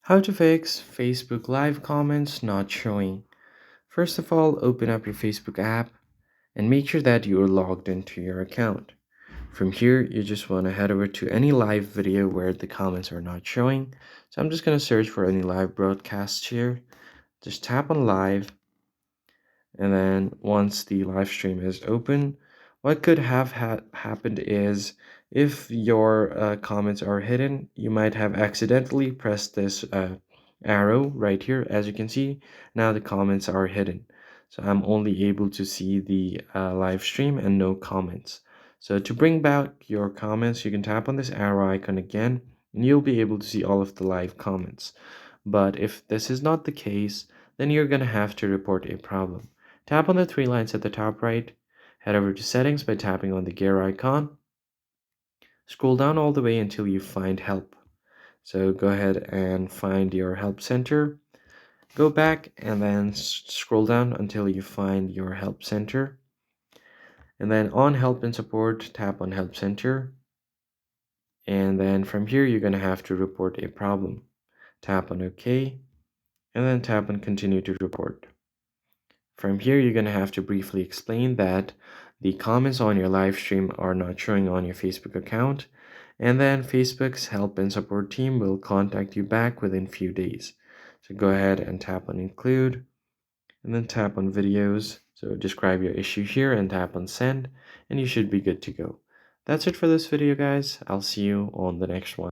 How to fix Facebook Live comments not showing. First of all, open up your Facebook app and make sure that you are logged into your account. From here, you just want to head over to any live video where the comments are not showing. So I'm just going to search for any live broadcast here. Just tap on live, and then once the live stream is open, what could have happened is if your comments are hidden, you might have accidentally pressed this arrow right here. As you can see, now the comments are hidden, so I'm only able to see the live stream and no comments. So to bring back your comments, you can tap on this arrow icon again and you'll be able to see all of the live comments. But if this is not the case, then you're going to have to report a problem. Tap on the three lines at the top right, head over to settings by tapping on the gear icon. Scroll down all the way until you find help. So go ahead and find your help center. Go back and then scroll down until you find your help center. And then on help and support, tap on help center. And then from here, you're going to have to report a problem. Tap on OK, and then tap on continue to report. From here, you're going to have to briefly explain that the comments on your live stream are not showing on your Facebook account, and then Facebook's help and support team will contact you back within few days. So go ahead and tap on include, and then tap on videos. So describe your issue here and tap on send, and you should be good to go. That's it for this video, guys. I'll see you on the next one.